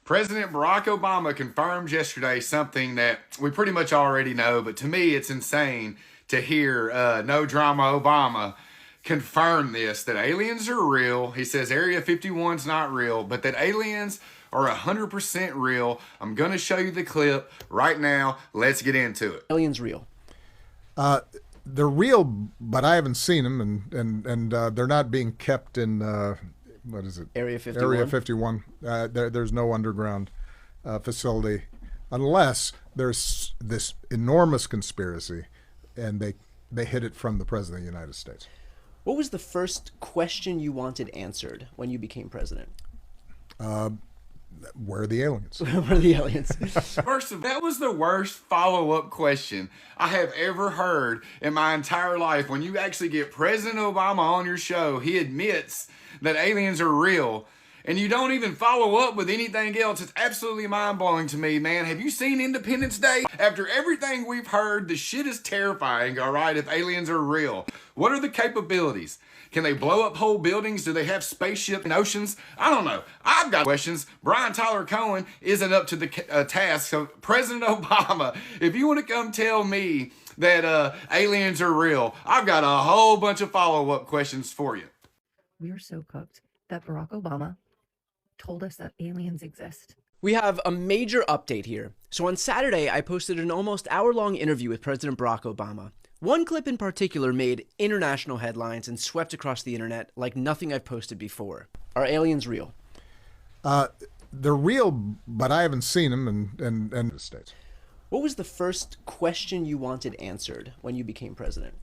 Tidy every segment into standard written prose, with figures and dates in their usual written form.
President Barack Obama confirmed yesterday something that we pretty much already know, but to me it's insane to hear No Drama Obama confirm this, that aliens are real. He says Area 51's not real, but that aliens are 100% real. I'm going to show you the clip right now. Let's get into it. Aliens real. They're real, but I haven't seen them, and they're not being kept in what is it? Area 51. Area 51. There's no underground facility, unless there's this enormous conspiracy, and they hid it from the President of the United States. What was the first question you wanted answered when you became president? Where are the aliens? Where are the aliens? First of all, that was the worst follow-up question I have ever heard in my entire life. When you actually get President Obama on your show, he admits that aliens are real, and you don't even follow up with anything else. It's absolutely mind-blowing to me, man. Have you seen Independence Day? After everything we've heard, the shit is terrifying, all right, if aliens are real. What are the capabilities? Can they blow up whole buildings? Do they have spaceship in oceans? I don't know. I've got questions. Brian Tyler Cohen isn't up to the task. So President Obama, if you want to come tell me that aliens are real, I've got a whole bunch of follow-up questions for you. We are so cooked that Barack Obama told us that aliens exist. We have a major update here. So on Saturday, I posted an almost hour-long interview with President Barack Obama. One clip in particular made international headlines and swept across the internet like nothing I've posted before. Are aliens real? They're real, but I haven't seen them in the States. What was the first question you wanted answered when you became president?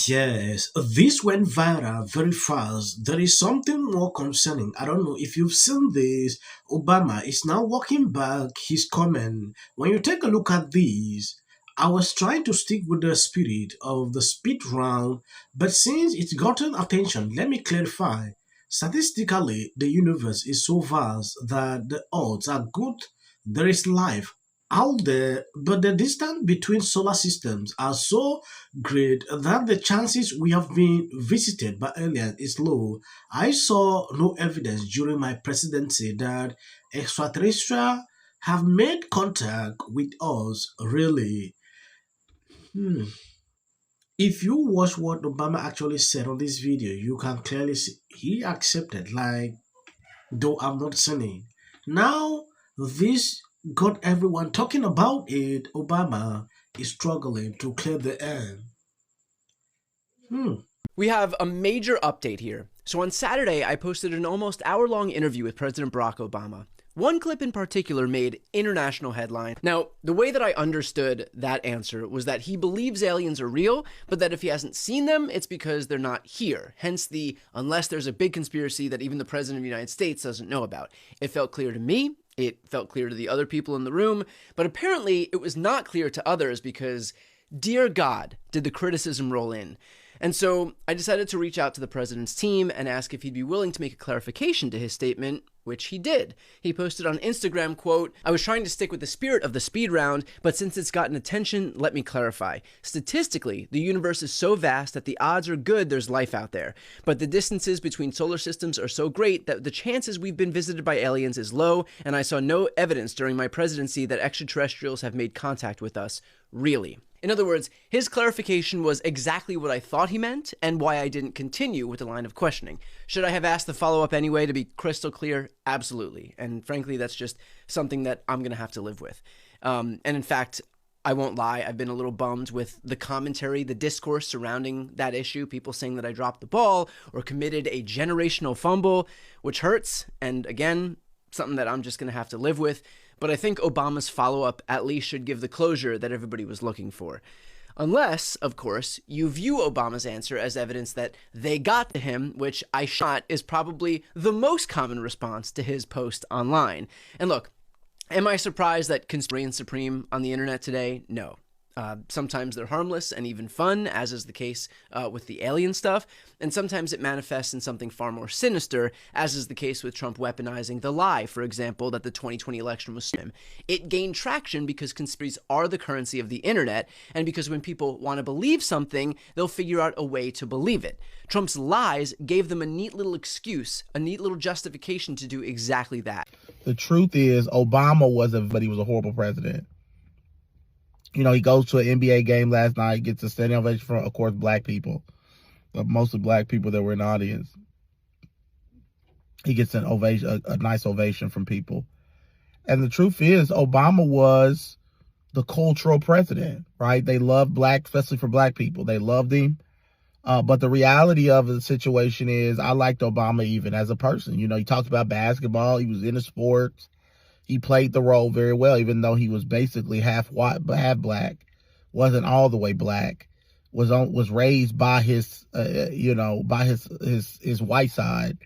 Yes, this went viral very fast. There is something more concerning. I don't know if you've seen this. Obama is now walking back his comment. When you take a look at this, I was trying to stick with the spirit of the speed round, but since it's gotten attention, let me clarify. Statistically, the universe is so vast that the odds are good there is life out there, but the distance between solar systems are so great that the chances we have been visited by aliens is low. I saw no evidence during my presidency that extraterrestrials have made contact with us, really. If you watch what Obama actually said on this video, you can clearly see he accepted, like, though I'm not saying. Now, this got everyone talking about it. Obama is struggling to clear the air. We have a major update here. So on Saturday, I posted an almost hour-long interview with President Barack Obama. One clip in particular made international headlines. Now, the way that I understood that answer was that he believes aliens are real, but that if he hasn't seen them, it's because they're not here. Hence the, unless there's a big conspiracy that even the President of the United States doesn't know about. It felt clear to me. It felt clear to the other people in the room, but apparently it was not clear to others because, dear God, did the criticism roll in. And so I decided to reach out to the president's team and ask if he'd be willing to make a clarification to his statement, which he did. He posted on Instagram, quote, "I was trying to stick with the spirit of the speed round, but since it's gotten attention, let me clarify. Statistically, the universe is so vast that the odds are good there's life out there. But the distances between solar systems are so great that the chances we've been visited by aliens is low, and I saw no evidence during my presidency that extraterrestrials have made contact with us, really." In other words, his clarification was exactly what I thought he meant and why I didn't continue with the line of questioning. Should I have asked the follow-up anyway to be crystal clear? Absolutely. And frankly, that's just something that I'm going to have to live with. And in fact, I won't lie, I've been a little bummed with the commentary, the discourse surrounding that issue, people saying that I dropped the ball or committed a generational fumble, which hurts. And again, something that I'm just going to have to live with. But I think Obama's follow-up at least should give the closure that everybody was looking for. Unless, of course, you view Obama's answer as evidence that they got to him, which I shot is probably the most common response to his post online. And look, am I surprised that conspiracy reigns supreme on the internet today? No. Sometimes they're harmless and even fun, as is the case with the alien stuff, and sometimes it manifests in something far more sinister, as is the case with Trump weaponizing the lie, for example, that the 2020 election was stolen. It gained traction because conspiracies are the currency of the internet, and because when people want to believe something, they'll figure out a way to believe it. Trump's lies gave them a neat little excuse, a neat little justification to do exactly that. The truth is Obama but he was a horrible president. You know, he goes to an NBA game last night, gets a standing ovation from, of course, black people, but mostly black people that were in the audience. He gets an ovation, a nice ovation from people. And the truth is, Obama was the cultural president, right? They loved black, especially for black people. They loved him. But the reality of the situation is I liked Obama even as a person. You know, he talked about basketball. He was into sports. He played the role very well, even though he was basically half white, but half black. Wasn't all the way black. Was raised by his, by his white side.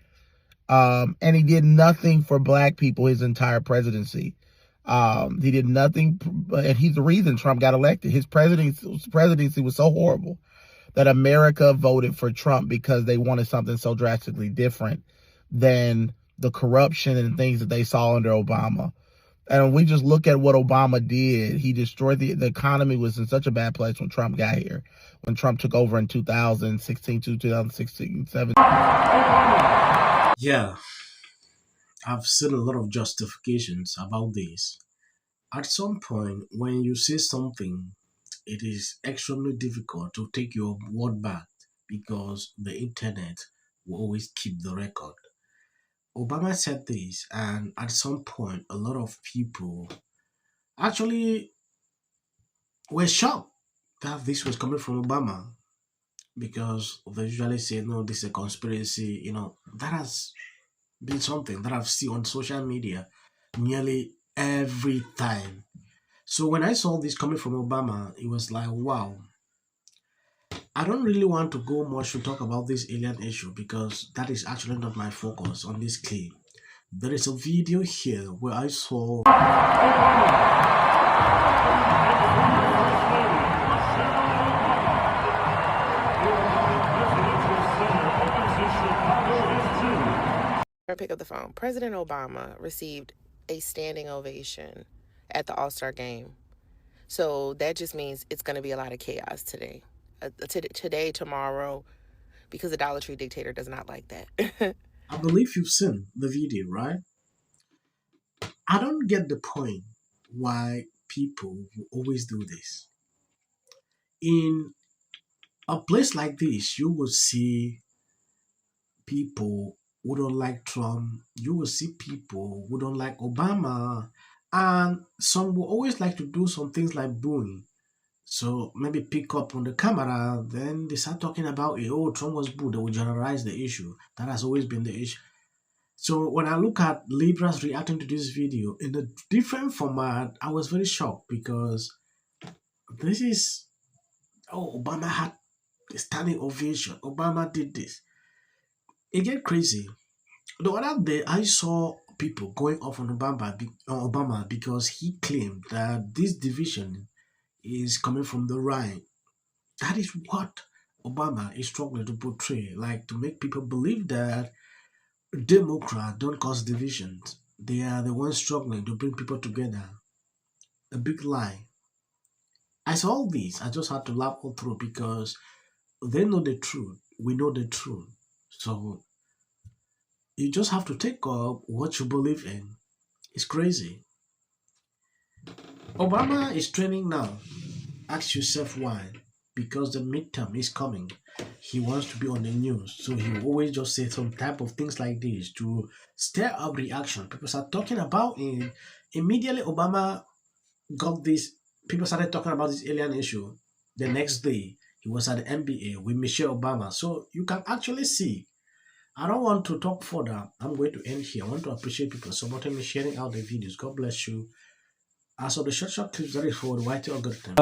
And he did nothing for black people his entire presidency. He did nothing, and he's the reason Trump got elected. His presidency was so horrible that America voted for Trump because they wanted something so drastically different than the corruption and things that they saw under Obama. And when we just look at what Obama did, he destroyed the economy was in such a bad place when Trump got here. When Trump took over in 2016 to 2016, 17. Yeah, I've seen a lot of justifications about this. At some point, when you say something, it is extremely difficult to take your word back because the internet will always keep the record. Obama said this, and at some point, a lot of people actually were shocked that this was coming from Obama because they usually say, no, this is a conspiracy. You know, that has been something that I've seen on social media nearly every time. So when I saw this coming from Obama, it was like, wow. I don't really want to go much to talk about this alien issue because that is actually not my focus on this claim. There is a video here where I saw pick up the phone. President Obama received a standing ovation at the All-Star game. So that just means it's going to be a lot of chaos today. Today, tomorrow, because the Dollar Tree dictator does not like that. I believe you've seen the video, right? I don't get the point why people will always do this. In a place like this, you will see people who don't like Trump. You will see people who don't like Obama. And some will always like to do some things like booing. So maybe pick up on the camera, then they start talking about, oh, Trump was booed. They will generalize the issue. That has always been the issue. So when I look at liberals reacting to this video in a different format, I was very shocked because this is, oh, Obama had a standing ovation. Obama did this. It get crazy. The other day, I saw people going off on Obama because he claimed that this division is coming from the right. That is what Obama is struggling to portray, like to make people believe that Democrats don't cause divisions. They are the ones struggling to bring people together. A big lie. I saw all this. I just had to laugh all through because they know the truth. We know the truth. So you just have to take up what you believe in. It's crazy. Obama is training now. Ask yourself why. Because the midterm is coming. He wants to be on the news. So he will always just say some type of things like this to stir up reaction. People start talking about it. Immediately Obama got this. People started talking about this alien issue. The next day, he was at the NBA with Michelle Obama. So you can actually see. I don't want to talk further. I'm going to end here. I want to appreciate people supporting me, sharing out the videos. God bless you. As of the short clips, that is for the white algorithm.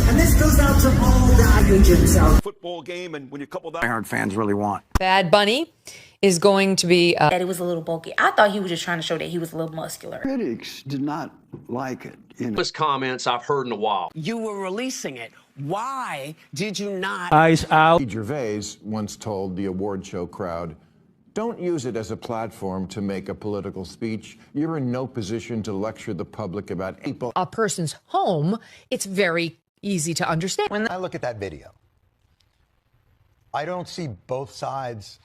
And this goes out to all the agents out. Football game, and when you couple that, diehard fans really want. Bad Bunny is going to be. That it was a little bulky. I thought he was just trying to show that he was a little muscular. Critics did not like it. This comments I've heard in a while. You were releasing it. Why did you not? Eyes out. Gervais once told the award show crowd, "Don't use it as a platform to make a political speech. You're in no position to lecture the public about people." A person's home, it's very easy to understand. When I look at that video, I don't see both sides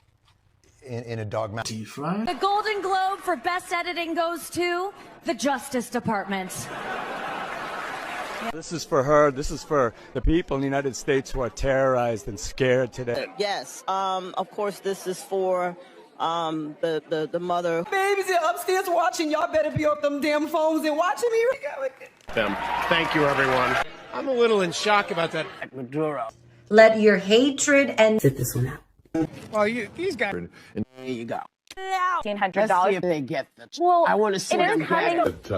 in a dogmatic. The Golden Globe for Best Editing goes to the Justice Department. This is for her. This is for the people in the United States who are terrorized and scared today. Yes. Of course, this is for the mother. Babies are upstairs watching. Y'all better be off them damn phones and watching me. Them. Thank you, everyone. I'm a little in shock about that. Maduro. Let your hatred and sit this one out. Well, he's got. Here you go. $1,500. Let's see if they get this. Well, I want to see them get it.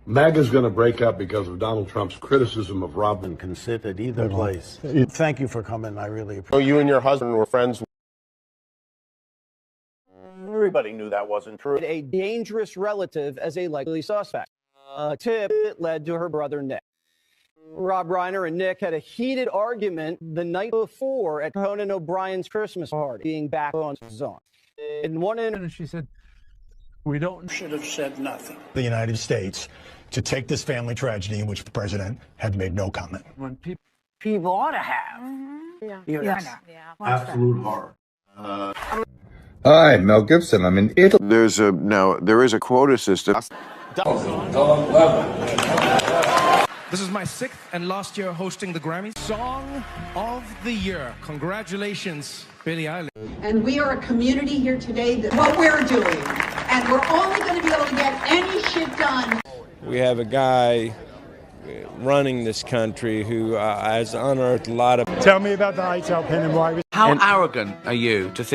MAGA's going to break up because of Donald Trump's criticism of Robin. Can sit at either place. Thank you for coming. I really appreciate it. Oh, you and your husband were friends. Everybody knew that wasn't true. A dangerous relative as a likely suspect. A tip that led to her brother Nick. Rob Reiner and Nick had a heated argument the night before at Conan O'Brien's Christmas party, being back on his own. In one interview, she said, We should have said nothing. The United States to take this family tragedy in which the president had made no comment. When people ought to have. Absolute horror. Hi, Mel Gibson. I'm in Italy. There is a quota system. This is my 6th and last year hosting the Grammys. Song of the Year. Congratulations, Billie Eilish. And we are a community here today that what we're doing. And we're only going to be able to get any shit done. We have a guy running this country who has unearthed a lot of... Tell me about the ITEL pin and why... How arrogant are you to think...